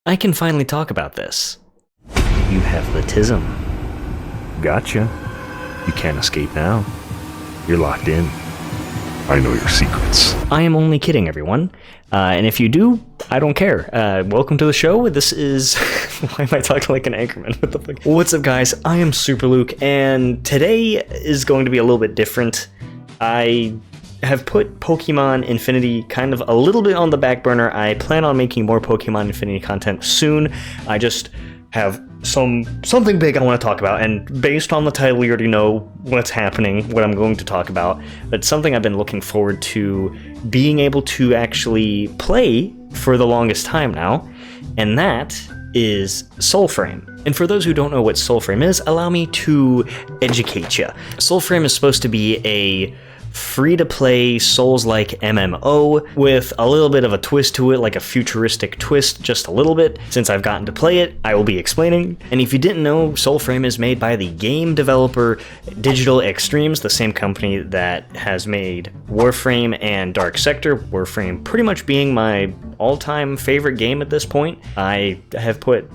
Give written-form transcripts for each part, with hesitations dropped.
I can finally talk about this. You have the tism. Gotcha. You can't escape now. You're locked in. I know your secrets. I am only kidding, everyone. And if you do, I don't care. Welcome to the show. This is... Why am I talking like an anchorman? What the fuck? What's up, guys? I am Super Luke, and today is going to be a little bit different. I have put Pokemon Infinity kind of a little bit on the back burner. I plan on making more Pokemon Infinity content soon. I just have something big I want to talk about, and based on the title you already know what's happening, what I'm going to talk about. It's something I've been looking forward to being able to actually play for the longest time now, and that is SoulFrame. And for those who don't know what SoulFrame is, allow me to educate you. SoulFrame is supposed to be a free-to-play Souls-like MMO with a little bit of a twist to it, like a futuristic twist, just a little bit. Since I've gotten to play it, I will be explaining. And if you didn't know, SoulFrame is made by the game developer Digital Extremes, the same company that has made Warframe and Dark Sector. Warframe pretty much being my all-time favorite game at this point. I have put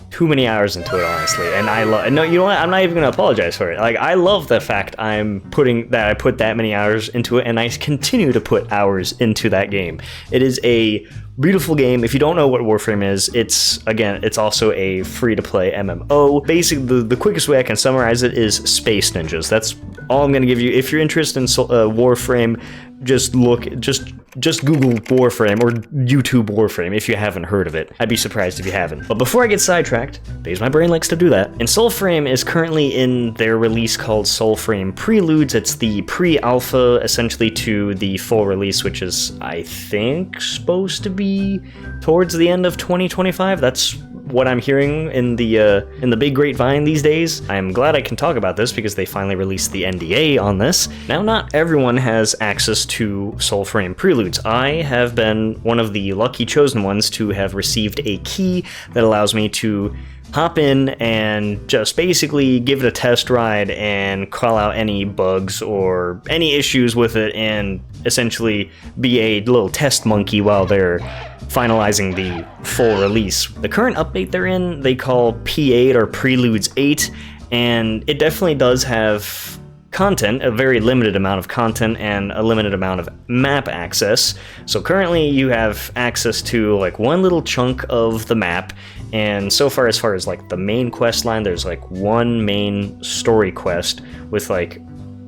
too many hours into it, honestly, and I love. No, you know what? I'm not even gonna apologize for it. Like, I love the fact I put that many hours into it, and I continue to put hours into that game. It is a beautiful game. If you don't know what Warframe is, it's also a free-to-play MMO. Basically, the quickest way I can summarize it is Space Ninjas. That's all I'm gonna give you. If you're interested in Warframe, just Google Warframe or YouTube Warframe if you haven't heard of it. I'd be surprised if you haven't. But before I get sidetracked, because my brain likes to do that, and SoulFrame is currently in their release called SoulFrame Preludes. It's the pre-alpha, essentially, to the full release, which is, I think, supposed to be towards the end of 2025. That's what I'm hearing in the big grapevine these days. I'm glad I can talk about this because they finally released the NDA on this. Now, not everyone has access to SoulFrame Preludes. I have been one of the lucky chosen ones to have received a key that allows me to hop in and just basically give it a test ride and call out any bugs or any issues with it and essentially be a little test monkey while they're finalizing the full release. The current update they're in, they call P8 or Preludes 8, and it definitely does have content, a very limited amount of content and a limited amount of map access. So currently you have access to like one little chunk of the map, and so far as like the main quest line, there's like one main story quest with like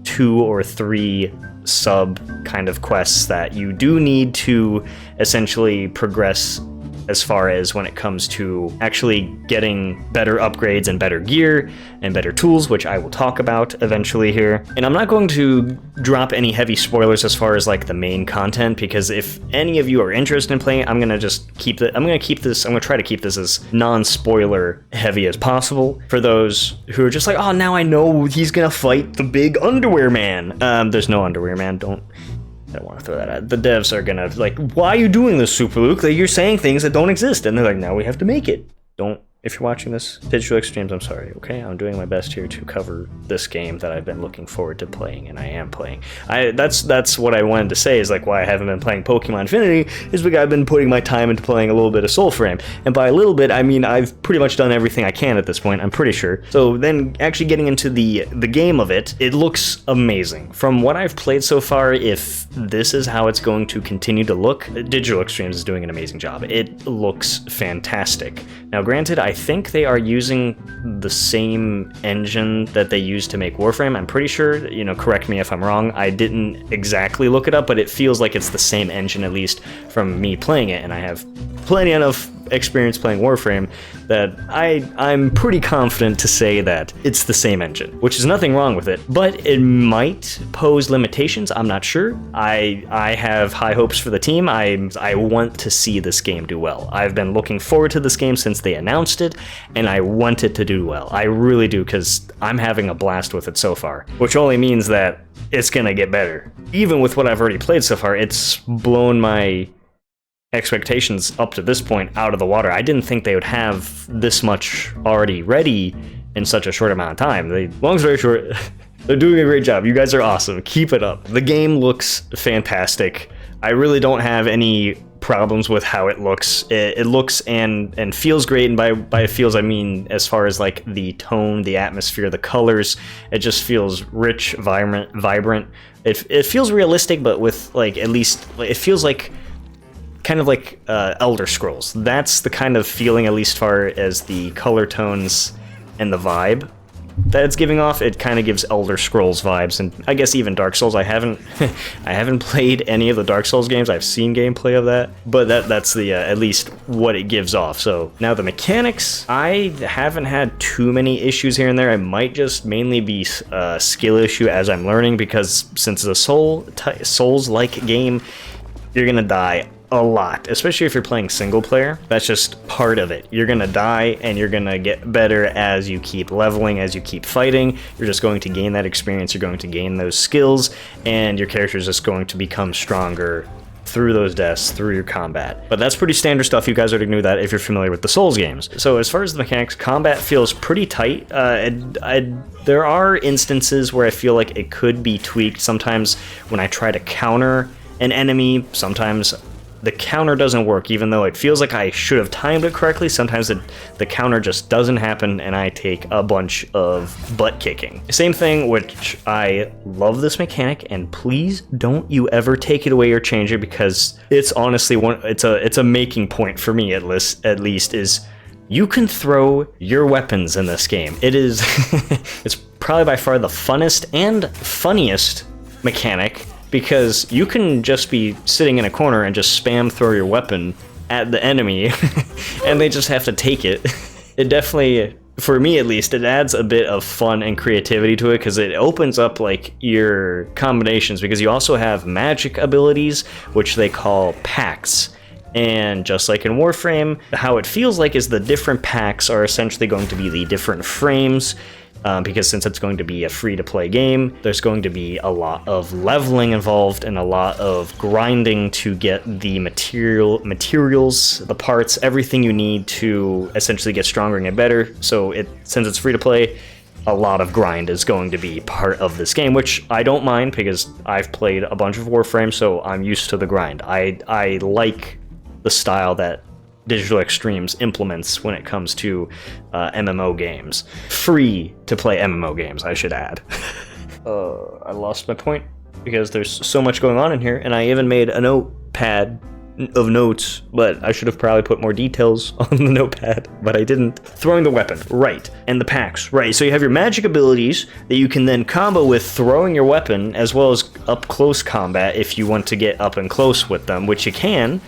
2 or 3 sub kind of quests that you do need to essentially progress as far as when it comes to actually getting better upgrades and better gear and better tools, which I will talk about eventually here. And I'm not going to drop any heavy spoilers as far as like the main content, because if any of you are interested in playing it, I'm gonna try to keep this as non-spoiler heavy as possible. For those who are just like, oh, now I know he's gonna fight the big underwear man. There's no underwear man, I don't want to throw that out. The devs are gonna like, why are you doing this, Super Luke? Like, you're saying things that don't exist, and they're like, now we have to make it. If you're watching this, Digital Extremes, I'm sorry, okay? I'm doing my best here to cover this game that I've been looking forward to playing, and I am playing. That's what I wanted to say, is like why I haven't been playing Pokemon Infinity, is because I've been putting my time into playing a little bit of SoulFrame. And by a little bit, I mean I've pretty much done everything I can at this point, I'm pretty sure. So then actually getting into the game of it, it looks amazing. From what I've played so far, if this is how it's going to continue to look, Digital Extremes is doing an amazing job. It looks fantastic. Now granted, I think they are using the same engine that they used to make Warframe. I'm pretty sure, correct me if I'm wrong. I didn't exactly look it up, but it feels like it's the same engine, at least from me playing it, and I have plenty enough experience playing Warframe that I'm pretty confident to say that it's the same engine, which is nothing wrong with it, but it might pose limitations. I'm not sure. I have high hopes for the team. I want to see this game do well. I've been looking forward to this game since they announced it, and I want it to do well. I really do, because I'm having a blast with it so far, which only means that it's gonna get better. Even with what I've already played so far, it's blown my expectations up to this point out of the water. I didn't think they would have this much already ready in such a short amount of time. Long story short, they're doing a great job. You guys are awesome. Keep it up. The game looks fantastic. I really don't have any problems with how it looks. It looks and feels great, and by it feels I mean as far as like the tone, the atmosphere, the colors. It just feels rich, vibrant. It feels realistic, but with like at least it feels like kind of like Elder Scrolls. That's the kind of feeling, at least far as the color tones and the vibe that it's giving off. It kind of gives Elder Scrolls vibes, and I guess even Dark Souls. I haven't I haven't played any of the Dark Souls games. I've seen gameplay of that, but that's the at least what it gives off. So now the mechanics, I haven't had too many issues here and there. It might just mainly be a skill issue as I'm learning, because since it's a Souls-like game, you're gonna die a lot, especially if you're playing single player. That's just part of it. You're gonna die, and you're gonna get better as you keep leveling, as you keep fighting. You're just going to gain that experience, you're going to gain those skills, and your character is just going to become stronger through those deaths, through your combat. But that's pretty standard stuff. You guys already knew that if you're familiar with the Souls games. So as far as the mechanics, combat feels pretty tight. There are instances where I feel like it could be tweaked. Sometimes when I try to counter an enemy, sometimes the counter doesn't work, even though it feels like I should have timed it correctly. Sometimes the counter just doesn't happen, and I take a bunch of butt kicking. Same thing, which I love this mechanic, and please don't you ever take it away or change it, because it's honestly it's a making point for me at least is you can throw your weapons in this game. It is it's probably by far the funnest and funniest mechanic, because you can just be sitting in a corner and just spam throw your weapon at the enemy and they just have to take it. It definitely, for me at least, it adds a bit of fun and creativity to it, because it opens up like your combinations, because you also have magic abilities, which they call packs. And just like in Warframe, how it feels like is the different packs are essentially going to be the different frames. Because since it's going to be a free-to-play game, there's going to be a lot of leveling involved and a lot of grinding to get the materials, the parts, everything you need to essentially get stronger and get better. So since it's free-to-play, a lot of grind is going to be part of this game, which I don't mind, because I've played a bunch of Warframe, so I'm used to the grind. I like the style that Digital Extremes implements when it comes to MMO games. Free to play MMO games, I should add. I lost my point because there's so much going on in here, and I even made a notepad of notes, but I should have probably put more details on the notepad, but I didn't. Throwing the weapon, right, and the packs, right. So you have your magic abilities that you can then combo with throwing your weapon, as well as up close combat if you want to get up and close with them, which you can.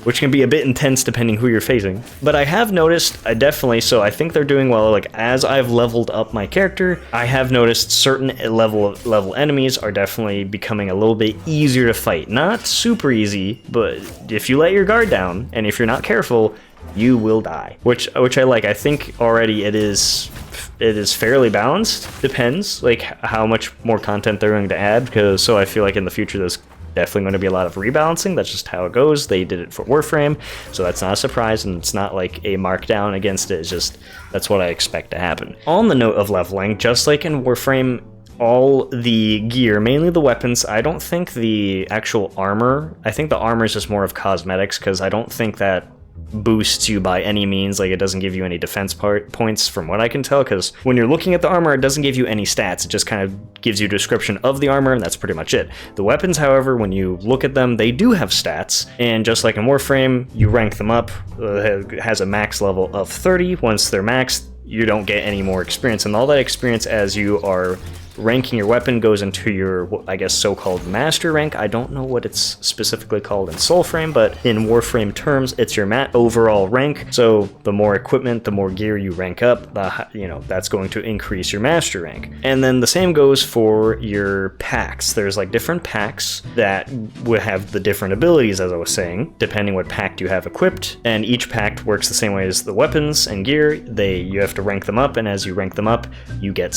Which can be a bit intense depending who you're facing. But I have noticed, so I think they're doing well, like as I've leveled up my character, I have noticed certain level enemies are definitely becoming a little bit easier to fight. Not super easy, but if you let your guard down, and if you're not careful, you will die. Which I like. I think already it is fairly balanced. Depends, like how much more content they're going to add, because so I feel like in the future there's definitely going to be a lot of rebalancing. That's just how it goes. They did it for Warframe, so that's not a surprise, and it's not like a markdown against it. It's just that's what I expect to happen. On the note of leveling, just like in Warframe, all the gear, mainly the weapons, I don't think the actual armor, I think the armor is just more of cosmetics, because I don't think that boosts you by any means. Like, it doesn't give you any defense points from what I can tell, because when you're looking at the armor, it doesn't give you any stats. It just kind of gives you a description of the armor, and that's pretty much it. The weapons, however, when you look at them, they do have stats, and just like in Warframe, you rank them up. It has a max level of 30. Once they're maxed, you don't get any more experience, and all that experience as you are ranking your weapon goes into your, I guess, so-called master rank. I don't know what it's specifically called in SoulFrame, but in Warframe terms, it's your overall rank. So the more equipment, the more gear you rank up, that's going to increase your master rank. And then the same goes for your packs. There's like different packs that will have the different abilities, as I was saying, depending what pack you have equipped. And each pack works the same way as the weapons and gear. You have to rank them up, and as you rank them up, you get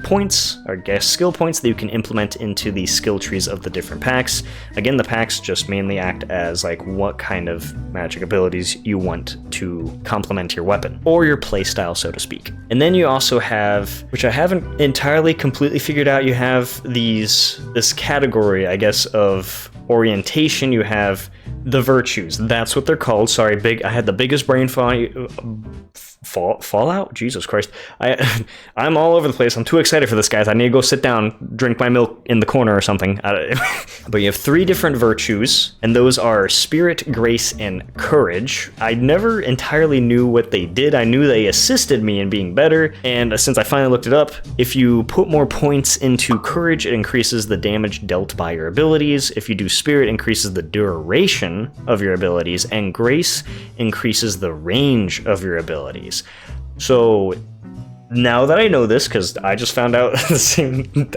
points, or guess skill points that you can implement into the skill trees of the different packs. Again, the packs just mainly act as like what kind of magic abilities you want to complement your weapon, or your playstyle, so to speak. And then you also have, which I haven't entirely completely figured out, you have this category, I guess, of orientation. You have The virtues, that's what they're called. Sorry, I had the biggest brain fallout. Jesus Christ, I'm all over the place. I'm too excited for this, guys. I need to go sit down, drink my milk in the corner or something. But you have 3 different virtues, and those are spirit, grace, and courage. I never entirely knew what they did. I knew they assisted me in being better, and since I finally looked it up, if you put more points into courage, it increases the damage dealt by your abilities. If you do spirit, it increases the duration of your abilities, and grace increases the range of your abilities. So now that I know this, because I just found out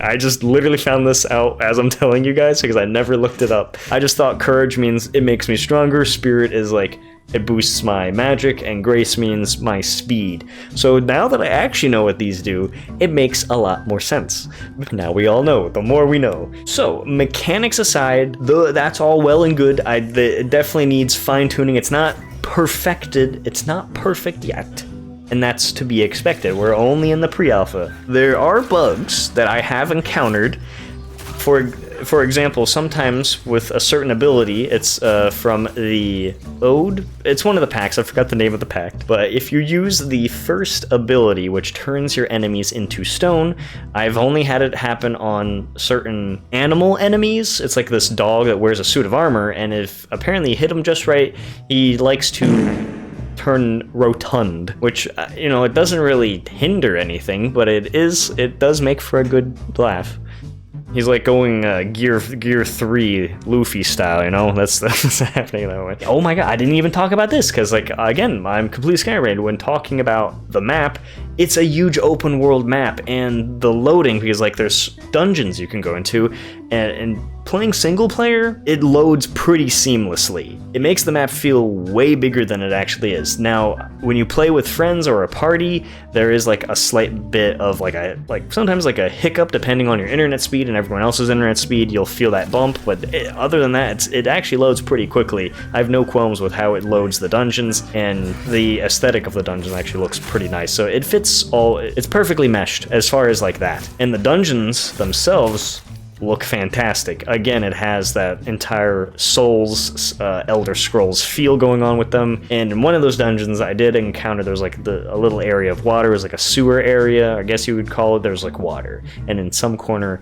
I just literally found this out as I'm telling you guys, because I never looked it up. I just thought courage means it makes me stronger, spirit is like it boosts my magic, and grace means my speed. So now that I actually know what these do, it makes a lot more sense. Now we all know, the more we know. So mechanics aside, that's all well and good. It definitely needs fine-tuning. It's not perfected, it's not perfect yet, and that's to be expected. We're only in the pre-alpha. There are bugs that I have encountered. For example, sometimes with a certain ability, it's from the Ode. It's one of the packs, I forgot the name of the pack. But if you use the first ability, which turns your enemies into stone, I've only had it happen on certain animal enemies. It's like this dog that wears a suit of armor, and if apparently you hit him just right, he likes to turn rotund, which, it doesn't really hinder anything, but it does make for a good laugh. He's like going gear 3 Luffy style, that's happening that way. Oh my god, I didn't even talk about this, because again, I'm completely scatterbrained when talking about the map. It's a huge open world map, and the loading, because there's dungeons you can go into, and playing single player, it loads pretty seamlessly. It makes the map feel way bigger than it actually is. Now, when you play with friends or a party, there is a slight bit of sometimes a hiccup depending on your internet speed and everyone else's internet speed. You'll feel that bump, but other than that, it actually loads pretty quickly. I have no qualms with how it loads the dungeons, and the aesthetic of the dungeon actually looks pretty nice. So it fits it's perfectly meshed as far as that. And the dungeons themselves look fantastic. Again, it has that entire Souls, Elder Scrolls feel going on with them. And in one of those dungeons, I did encounter, there was a little area of water. It was a sewer area, I guess you would call it. There was water, and in some corner,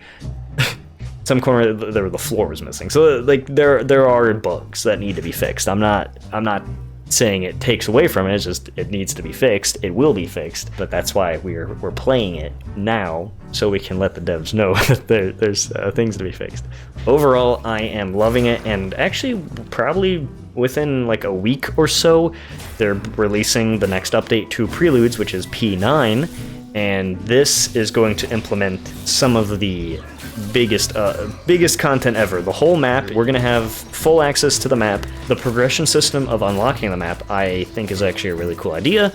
the floor was missing. So there are bugs that need to be fixed. I'm not saying it takes away from it. It's just it needs to be fixed. It will be fixed, but that's why we're playing it now, so we can let the devs know that there's things to be fixed. Overall, I am loving it, and actually probably within a week or so, they're releasing the next update to Preludes, which is P9, and this is going to implement some of the biggest content ever. The whole map, we're gonna have full access to the map. The progression system of unlocking the map, I think, is actually a really cool idea.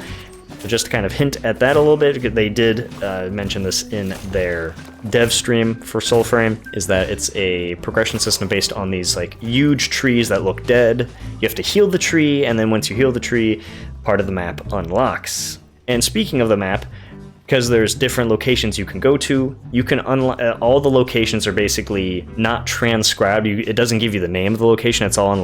Just to kind of hint at that a little bit, they did mention this in their dev stream for SoulFrame, is that it's a progression system based on these huge trees that look dead. You have to heal the tree, and then once you heal the tree, part of the map unlocks. And speaking of the map, because there's different locations you can go to, you can unlock, all the locations are basically not transcribed. It doesn't give you the name of the location. It's all in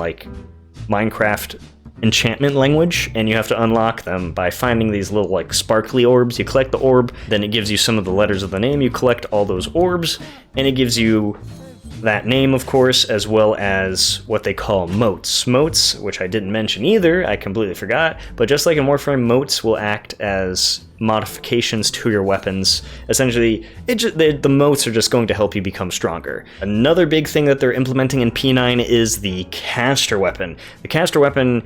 Minecraft enchantment language, and you have to unlock them by finding these little sparkly orbs. You collect the orb, then it gives you some of the letters of the name. You collect all those orbs, and it gives you that name, of course, as well as what they call motes. Motes, which I didn't mention either, I completely forgot, but just like in Warframe, motes will act as modifications to your weapons. Essentially, the motes are just going to help you become stronger. Another big thing that they're implementing in P9 is the caster weapon. The caster weapon,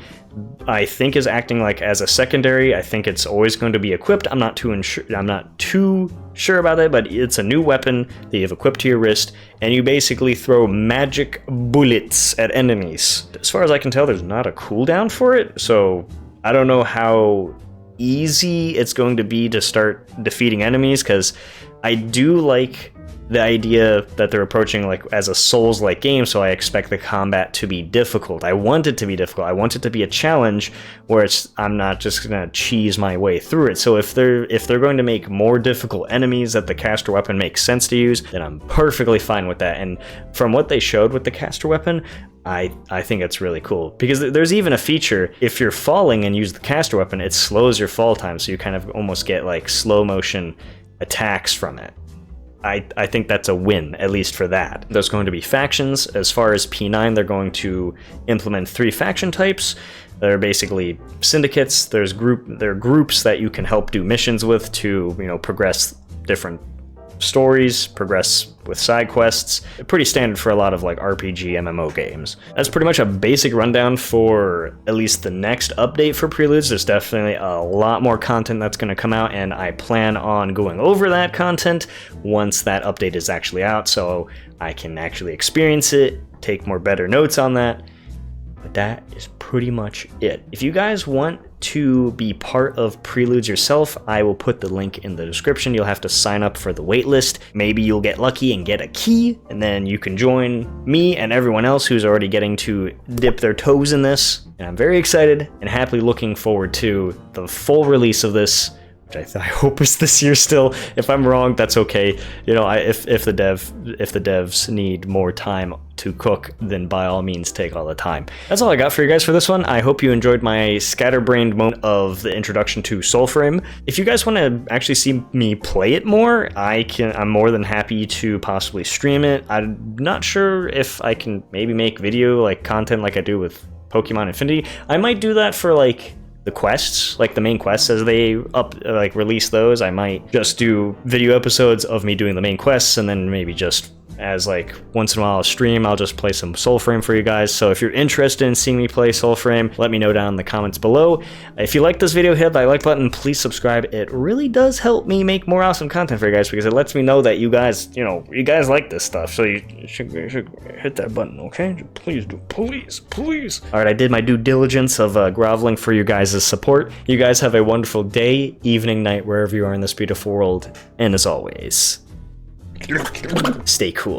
I think, is acting as a secondary. I think it's always going to be equipped. I'm not too sure about it, but it's a new weapon that you have equipped to your wrist, and you basically throw magic bullets at enemies. As far as I can tell, there's not a cooldown for it, so I don't know how easy it's going to be to start defeating enemies, because I do like the idea that they're approaching like as a Souls-like game, so I expect the combat to be difficult. I want it to be difficult. I want it to be a challenge where I'm not just gonna cheese my way through it. So if they're going to make more difficult enemies that the caster weapon makes sense to use, then I'm perfectly fine with that. And from what they showed with the caster weapon, I think it's really cool, because there's even a feature, if you're falling and use the caster weapon, it slows your fall time, so you kind of almost get like slow motion attacks from it. I think that's a win, at least for that. There's going to be factions. As far as P9, they're going to implement 3 faction types. They're basically syndicates. There are groups that you can help do missions with to, you know, progress different stories, progress with side quests. Pretty standard for a lot of like RPG MMO games. That's pretty much a basic rundown for at least the next update for Preludes. There's definitely a lot more content that's going to come out, and I plan on going over that content once that update is actually out, so I can actually experience it, take more better notes on that. But that is pretty much it. If you guys want to be part of Preludes yourself, I will put the link in the description. You'll have to sign up for the waitlist. Maybe you'll get lucky and get a key, and then you can join me and everyone else who's already getting to dip their toes in this. And I'm very excited and happily looking forward to the full release of this, which I hope is this year still. If I'm wrong, that's okay. You know, if the devs need more time to cook, then by all means take all the time. That's all I got for you guys for this one. I hope you enjoyed my scatterbrained moment of the introduction to SoulFrame. If you guys want to actually see me play it more, I'm more than happy to possibly stream it. I'm not sure if I can maybe make video like content like I do with Pokemon Infinity. I might do that for like the quests, like the main quests, as they release those. I might just do video episodes of me doing the main quests, and then maybe just as like once in a while I'll stream, I'll just play some SoulFrame for you guys. So if you're interested in seeing me play SoulFrame, let me know down in the comments below. If you like this video, hit that like button, please subscribe. It really does help me make more awesome content for you guys, because it lets me know that you guys, you guys like this stuff. So you should hit that button, okay? Please do, please. All right, I did my due diligence of groveling for you guys' support. You guys have a wonderful day, evening, night, wherever you are in this beautiful world. And as always, stay cool.